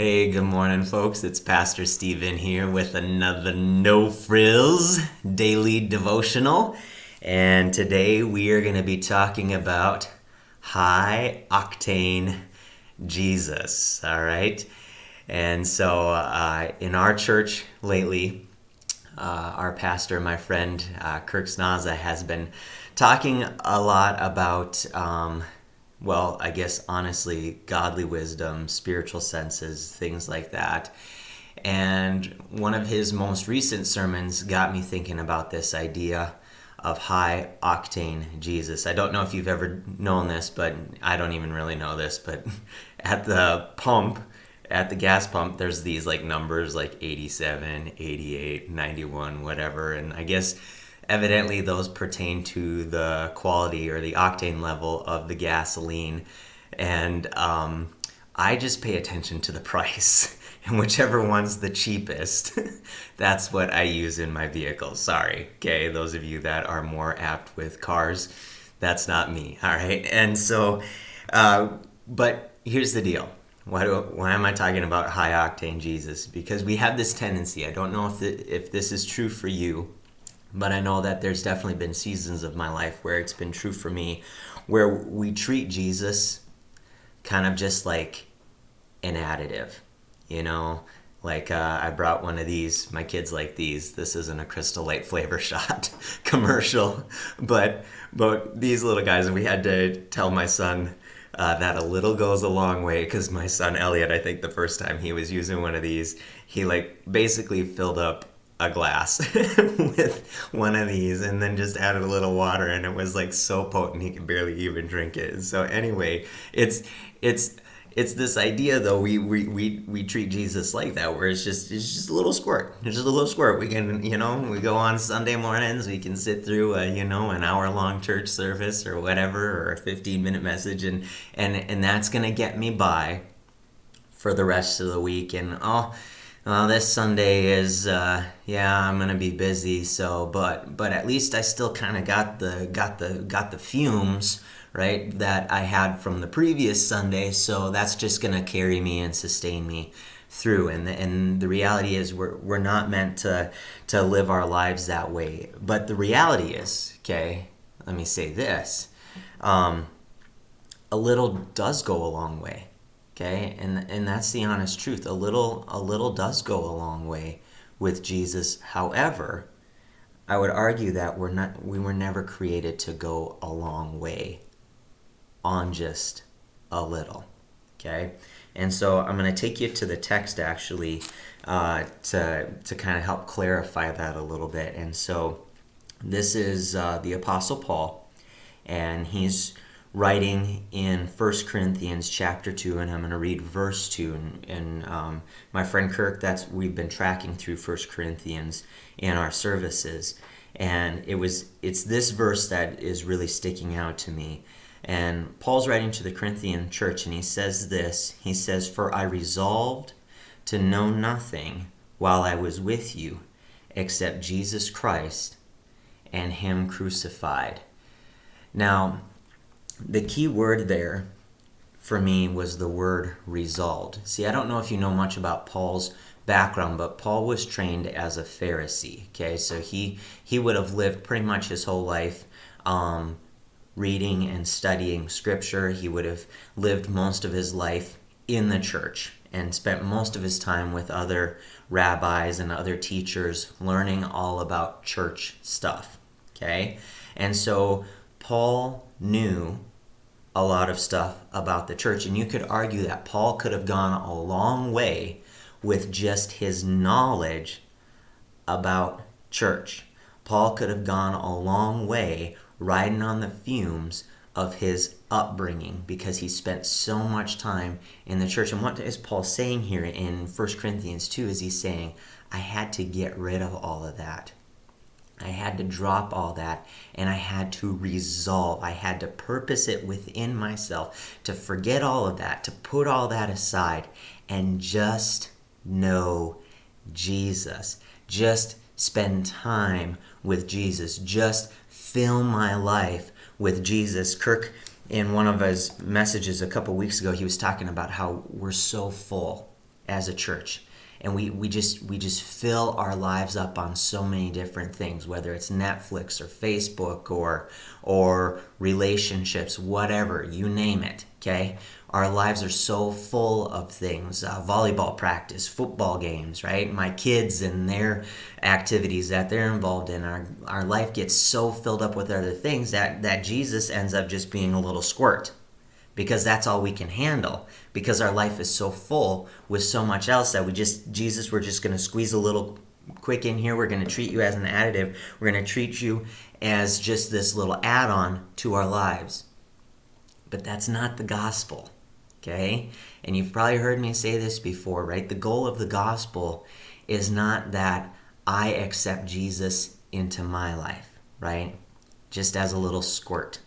Hey, good morning, folks. It's Pastor Steven here with another No Frills daily devotional. And today we are going to be talking about high octane Jesus. All right. And so in our church lately, our pastor, my friend Kirk Snaza, has been talking a lot about I guess honestly, godly wisdom, spiritual senses, things like that. And one of his most recent sermons got me thinking about this idea of high octane Jesus. I don't know if you've ever known this, but I don't even really know this, but at the pump, at the gas pump, there's these like numbers like 87, 88, 91, whatever. And I guess evidently those pertain to the quality or the octane level of the gasoline. And I just pay attention to the price. And whichever one's the cheapest, that's what I use in my vehicle. Sorry, okay, those of you that are more apt with cars, that's not me, all right? And so, but here's the deal. Why am I talking about high octane Jesus? Because we have this tendency, I don't know if this is true for you, but I know that there's definitely been seasons of my life where it's been true for me, where we treat Jesus kind of just like an additive, you know? Like I brought one of these, my kids like these. This isn't a Crystal Light flavor shot commercial, but these little guys, and we had to tell my son that a little goes a long way, because my son Elliot, I think the first time he was using one of these, he like basically filled up a glass with one of these and then just added a little water, and it was like so potent he could barely even drink it. So anyway, it's this idea though, we treat Jesus like that, where it's just a little squirt. It's just a little squirt. We can, we go on Sunday mornings, we can sit through an hour long church service or whatever, or a 15-minute message, and that's gonna get me by for the rest of the week. And this Sunday is I'm gonna be busy. So, but at least I still kind of got the fumes, right, that I had from the previous Sunday. So that's just gonna carry me and sustain me through. And the reality is we're not meant to live our lives that way. But the reality is, okay, let me say this: a little does go a long way. Okay, and that's the honest truth. A little does go a long way with Jesus. However, I would argue that we were never created to go a long way on just a little. Okay, and so I'm going to take you to the text actually to kind of help clarify that a little bit. And so this is the Apostle Paul, and he's writing in 1 Corinthians chapter 2, and I'm going to read verse 2. And my friend Kirk, we've been tracking through 1 Corinthians in our services, and it's this verse that is really sticking out to me. And Paul's writing to the Corinthian church, and he says this. He says, "For I resolved to know nothing while I was with you except Jesus Christ and him crucified." Now, the key word there for me was the word resolved. See, I don't know if you know much about Paul's background, but Paul was trained as a Pharisee. Okay, so he would have lived pretty much his whole life reading and studying scripture. He would have lived most of his life in the church and spent most of his time with other rabbis and other teachers learning all about church stuff. Okay, and so Paul knew a lot of stuff about the church, and you could argue that Paul could have gone a long way with just his knowledge about church. Paul could have gone a long way riding on the fumes of his upbringing, because he spent so much time in the church. And what is Paul saying here in 1 Corinthians 2 is he's saying, I had to get rid of all of that. I had to drop all that, and I had to resolve. I had to purpose it within myself to forget all of that, to put all that aside, and just know Jesus. Just spend time with Jesus. Just fill my life with Jesus. Kirk, in one of his messages a couple weeks ago, he was talking about how we're so full as a church. And we just fill our lives up on so many different things, whether it's Netflix or Facebook or relationships, whatever, you name it, okay? Our lives are so full of things, volleyball practice, football games, right? My kids and their activities that they're involved in. Our life gets so filled up with other things that Jesus ends up just being a little squirt, because that's all we can handle, because our life is so full with so much else that we're just going to squeeze a little quick in here. We're going to treat you as an additive. We're going to treat you as just this little add-on to our lives. But that's not the gospel, okay? And you've probably heard me say this before, right? The goal of the gospel is not that I accept Jesus into my life, right? Just as a little squirt,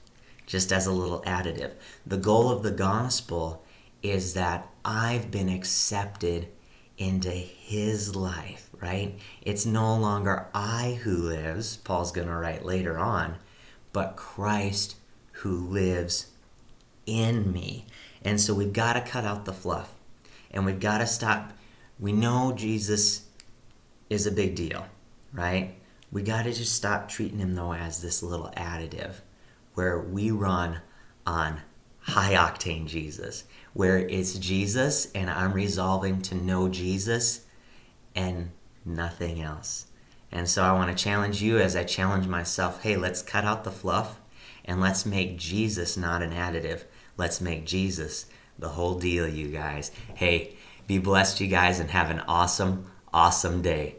just as a little additive. The goal of the gospel is that I've been accepted into his life, right? It's no longer I who lives, Paul's going to write later on, but Christ who lives in me. And so we've got to cut out the fluff, and we've got to stop. We know Jesus is a big deal, right? We got to just stop treating him, though, as this little additive where we run on high octane Jesus, where it's Jesus and I'm resolving to know Jesus and nothing else. And so I want to challenge you as I challenge myself. Hey, let's cut out the fluff and let's make Jesus not an additive. Let's make Jesus the whole deal, you guys. Hey, be blessed, you guys, and have an awesome, awesome day.